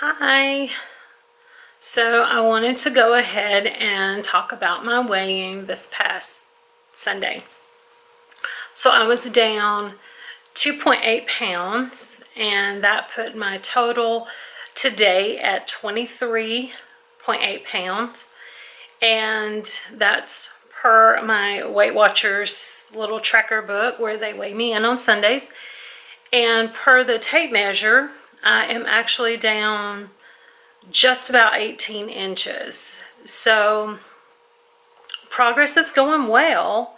Hi. So I wanted to go ahead and talk about my weighing this past Sunday. So I was down 2.8 pounds, and that put my total today at 23.8 pounds. And that's per my Weight Watchers little tracker book where they weigh me in on Sundays. And per the tape measure, I am actually down just about 18 inches. So progress is going well,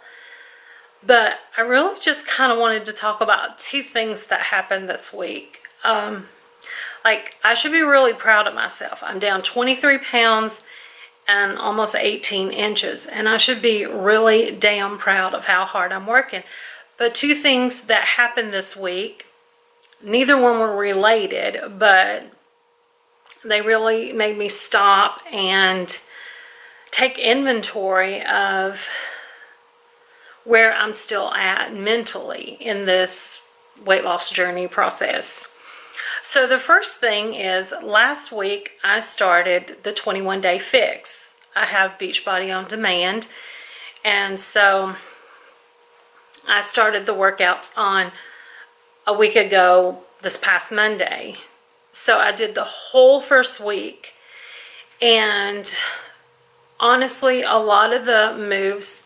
but I really just kind of wanted to talk about two things that happened this week. I should be really proud of myself. I'm down 23 pounds and almost 18 inches, and I should be really damn proud of how hard I'm working. But two things that happened this week, neither one were related, but they really made me stop and take inventory of where I'm still at mentally in this weight loss journey process. So the first thing is, last week I started the 21-day fix. I have Beachbody on demand, and so I started the workouts on a week ago this past Monday. So I did the whole first week, and honestly, a lot of the moves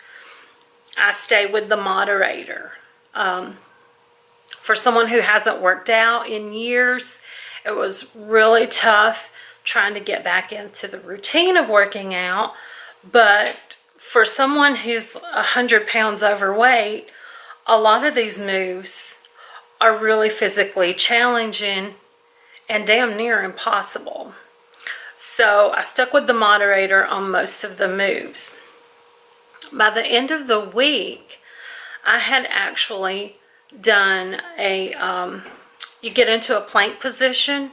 I stay with the moderator. For someone who hasn't worked out in years, it was really tough trying to get back into the routine of working out. But for someone who's 100 pounds overweight, a lot of these moves are really physically challenging and damn near impossible. So I stuck with the moderator on most of the moves. By the end of the week, I had actually done you get into a plank position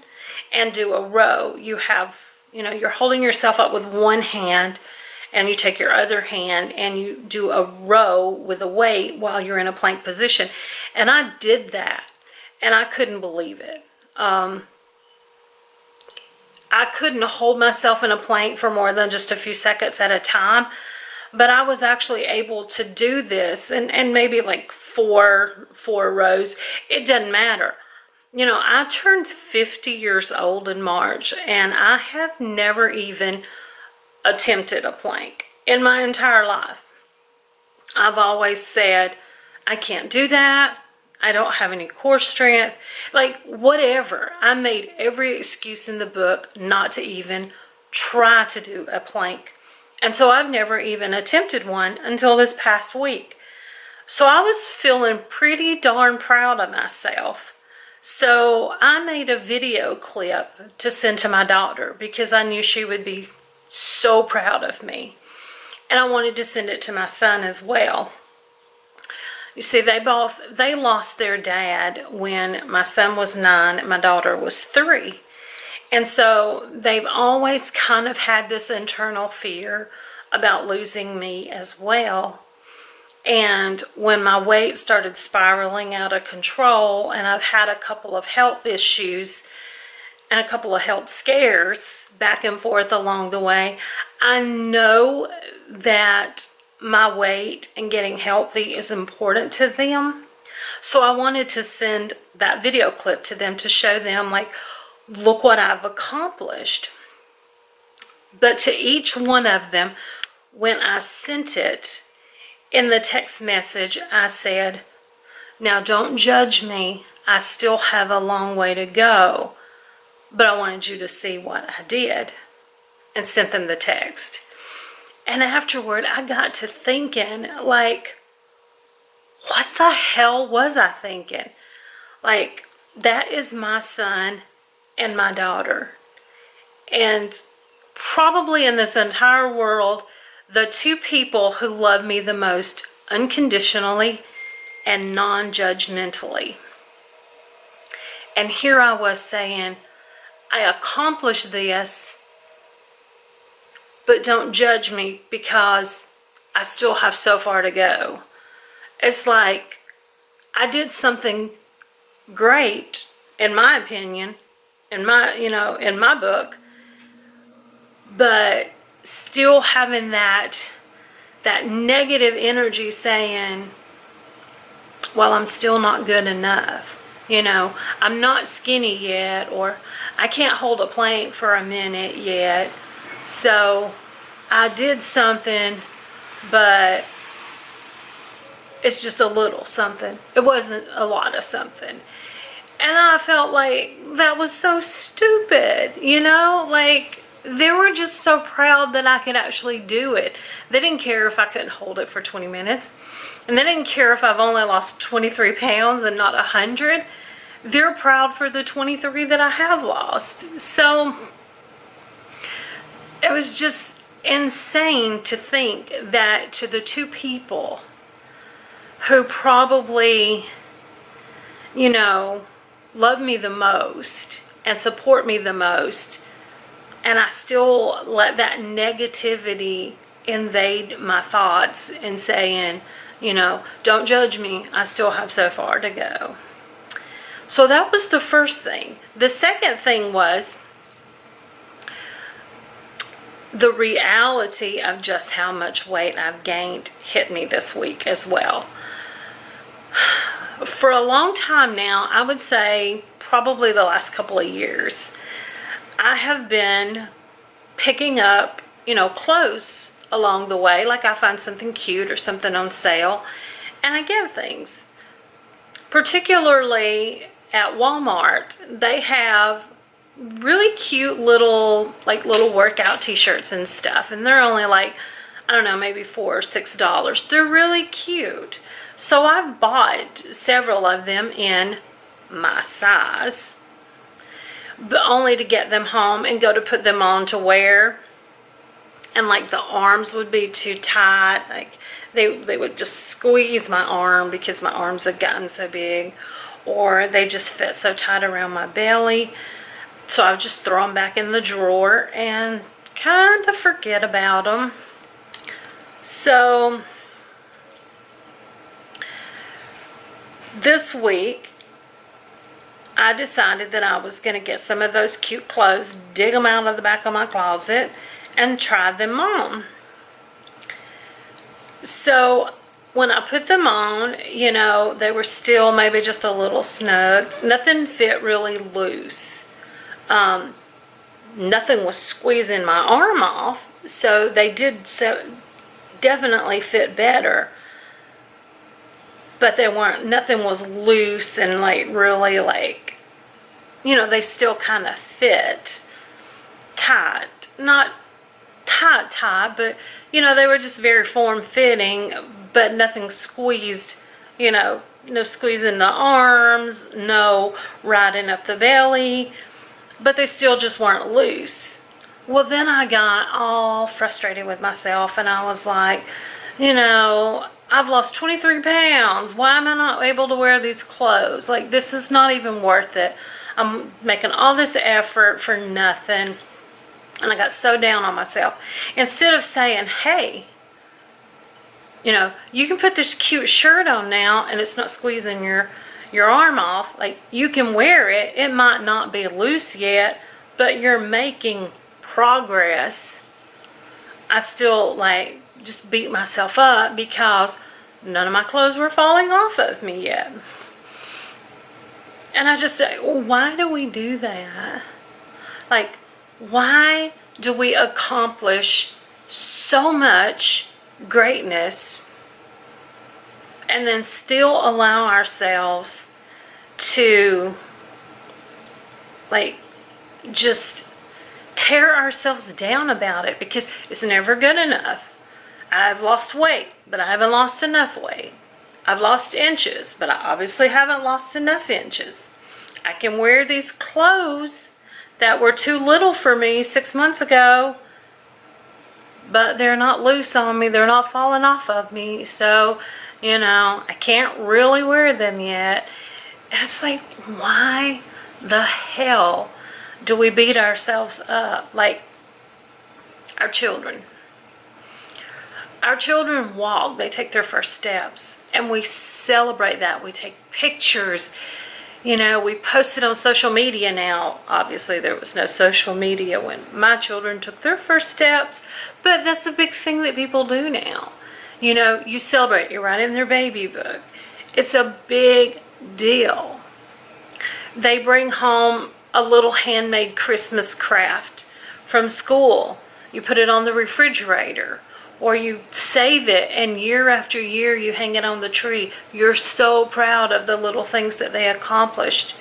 and do a row. You're holding yourself up with one hand, and you take your other hand and you do a row with a weight while you're in a plank position. And I did that, and I couldn't believe it. I couldn't hold myself in a plank for more than just a few seconds at a time, but I was actually able to do this, and maybe like four rows. It doesn't matter. I turned 50 years old in March, and I have never even attempted a plank in my entire life. I've always said, I can't do that. I don't have any core strength, whatever. I made every excuse in the book not to even try to do a plank. And so I've never even attempted one until this past week. So I was feeling pretty darn proud of myself. So I made a video clip to send to my daughter because I knew she would be so proud of me. And I wanted to send it to my son as well. You see, they lost their dad when my son was 9 and my daughter was 3. And so they've always kind of had this internal fear about losing me as well. And when my weight started spiraling out of control, and I've had a couple of health issues and a couple of health scares back and forth along the way, I know that my weight and getting healthy is important to them. So I wanted to send that video clip to them to show them, look what I've accomplished. But to each one of them, when I sent it in the text message, I said, now don't judge me. I still have a long way to go, but I wanted you to see what I did, and sent them the text. And afterward, I got to thinking, what the hell was I thinking? That is my son and my daughter. And probably in this entire world, the two people who love me the most unconditionally and non-judgmentally. And here I was saying, I accomplished this, but don't judge me because I still have so far to go. It's I did something great, in my opinion, in my, in my book. But still having that negative energy saying, well, I'm still not good enough. I'm not skinny yet, or I can't hold a plank for a minute yet. So I did something, but it's just a little something. It wasn't a lot of something. And I felt like that was so stupid, like they were just so proud that I could actually do it. They didn't care if I couldn't hold it for 20 minutes. And they didn't care if I've only lost 23 pounds and not 100. They're proud for the 23 that I have lost. So it was just insane to think that to the two people who probably, love me the most and support me the most, and I still let that negativity invade my thoughts and saying, don't judge me, I still have so far to go. So that was the first thing. The second thing was the reality of just how much weight I've gained hit me this week as well. For a long time now, I would say probably the last couple of years, I have been picking up, clothes along the way. Like I find something cute or something on sale, and I get things. Particularly at Walmart, they have really cute little workout t-shirts and stuff, and they're only like, I don't know, maybe $4 or $6. They're really cute. So I've bought several of them in my size, but only to get them home and go to put them on to wear, and like the arms would be too tight. Like they would just squeeze my arm because my arms have gotten so big, or they just fit so tight around my belly. So I would just throw them back in the drawer and kind of forget about them. So this week, I decided that I was going to get some of those cute clothes, dig them out of the back of my closet, and try them on. So when I put them on, they were still maybe just a little snug. Nothing fit really loose. Nothing was squeezing my arm off, so they did definitely fit better. But nothing was loose and really they still kind of fit tight. Not tight, but they were just very form-fitting, but nothing squeezed, no squeezing the arms, no riding up the belly, but they still just weren't loose. Well, then I got all frustrated with myself, and I was like, I've lost 23 pounds. Why am I not able to wear these clothes? Like, this is not even worth it. I'm making all this effort for nothing. And I got so down on myself. Instead of saying, hey, you can put this cute shirt on now and it's not squeezing your arm off. Like, you can wear it. It might not be loose yet, but you're making progress. I still just beat myself up because none of my clothes were falling off of me yet. And I just say, why do we do that? Like, why do we accomplish so much greatness and then still allow ourselves to just tear ourselves down about it? Because it's never good enough. I've lost weight, but I haven't lost enough weight. I've lost inches, but I obviously haven't lost enough inches. I can wear these clothes that were too little for me 6 months ago, but they're not loose on me. They're not falling off of me. So, I can't really wear them yet. And it's like, why the hell do we beat ourselves up? Like, our children. Our children walk, they take their first steps, and we celebrate that. We take pictures, You know, we post it on social media now. Obviously, there was no social media when my children took their first steps, but that's a big thing that people do now. You know, you celebrate, you write in their baby book. It's a big deal. They bring home a little handmade Christmas craft from school. You put it on the refrigerator, or you save it, and year after year you hang it on the tree. You're so proud of the little things that they accomplished.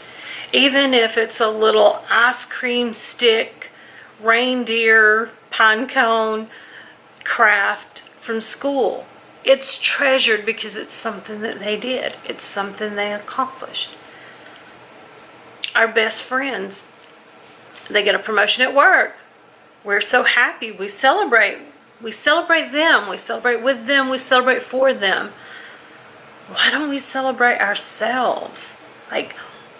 Even if it's a little ice cream stick, reindeer, pine cone craft from school. It's treasured because it's something that they did. It's something they accomplished. Our best friends, they get a promotion at work. We're so happy. We celebrate. We celebrate them. We celebrate with them. We celebrate for them. Why don't we celebrate ourselves? Like,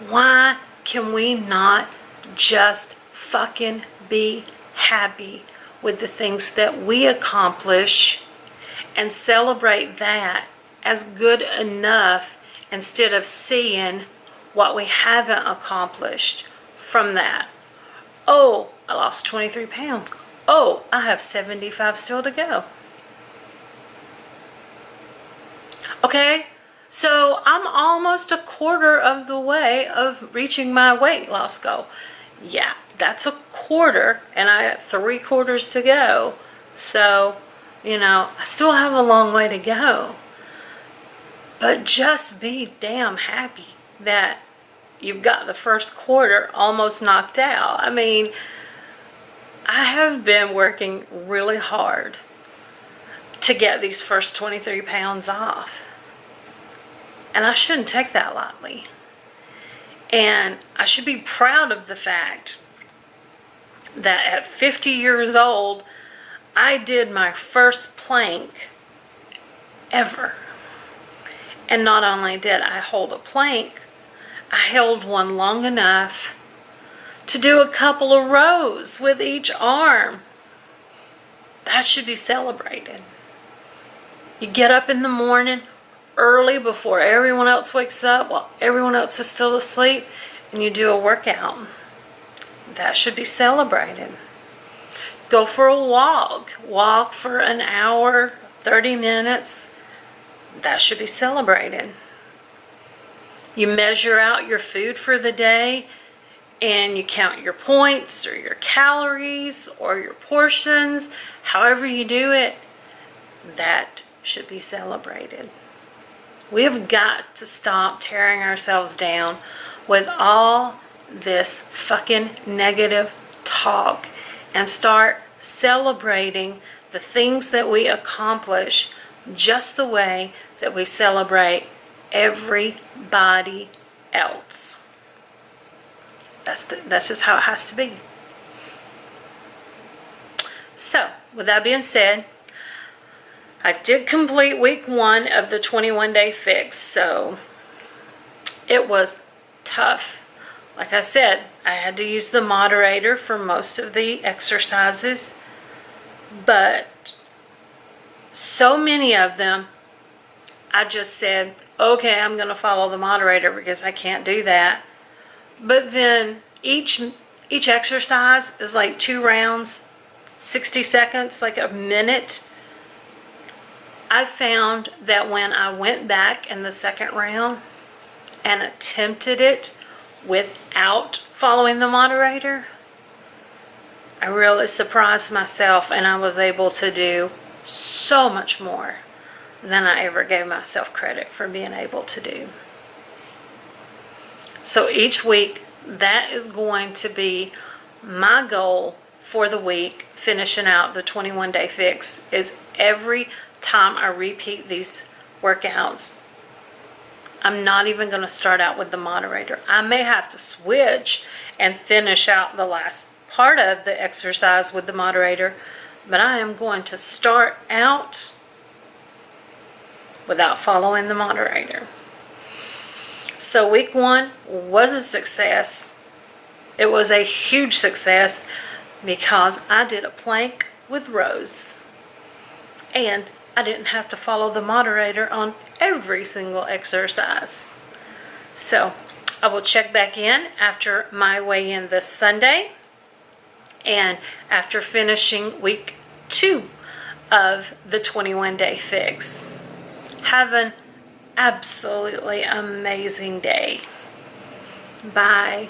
why can we not just fucking be happy with the things that we accomplish and celebrate that as good enough instead of seeing what we haven't accomplished from that? Oh, I lost 23 pounds. Oh, I have 75 still to go. Okay, so I'm almost a quarter of the way of reaching my weight loss goal. Yeah, that's a quarter, and I got 3/4 to go. So, you know, I still have a long way to go. But just be damn happy that you've got the first quarter almost knocked out. I mean, I have been working really hard to get these first 23 pounds off. And I shouldn't take that lightly. And I should be proud of the fact that at 50 years old, I did my first plank ever. And not only did I hold a plank, I held one long enough to do a couple of rows with each arm. That should be celebrated. You get up in the morning early before everyone else wakes up, while everyone else is still asleep, and you do a workout. That should be celebrated. Go for a walk. Walk for an hour, 30 minutes. That should be celebrated. You measure out your food for the day, and you count your points or your calories or your portions. However you do it, that should be celebrated. We have got to stop tearing ourselves down with all this fucking negative talk and start celebrating the things that we accomplish just the way that we celebrate everybody else. That's just how it has to be. So, with that being said, I did complete week 1 of the 21-day fix, so it was tough. Like I said, I had to use the moderator for most of the exercises, but so many of them, I just said, okay, I'm going to follow the moderator because I can't do that. But then each exercise is like 2 rounds, 60 seconds, like a minute. I found that when I went back in the second round and attempted it without following the moderator, I really surprised myself, and I was able to do so much more than I ever gave myself credit for being able to do. So each week, that is going to be my goal for the week, finishing out the 21-day fix, is every time I repeat these workouts, I'm not even going to start out with the moderator. I may have to switch and finish out the last part of the exercise with the moderator, but I am going to start out without following the moderator. So week 1 was a success. It was a huge success because I did a plank with rows, and I didn't have to follow the moderator on every single exercise. So I will check back in after my weigh-in this Sunday and after finishing week 2 of the 21-day fix. Have an absolutely amazing day. Bye.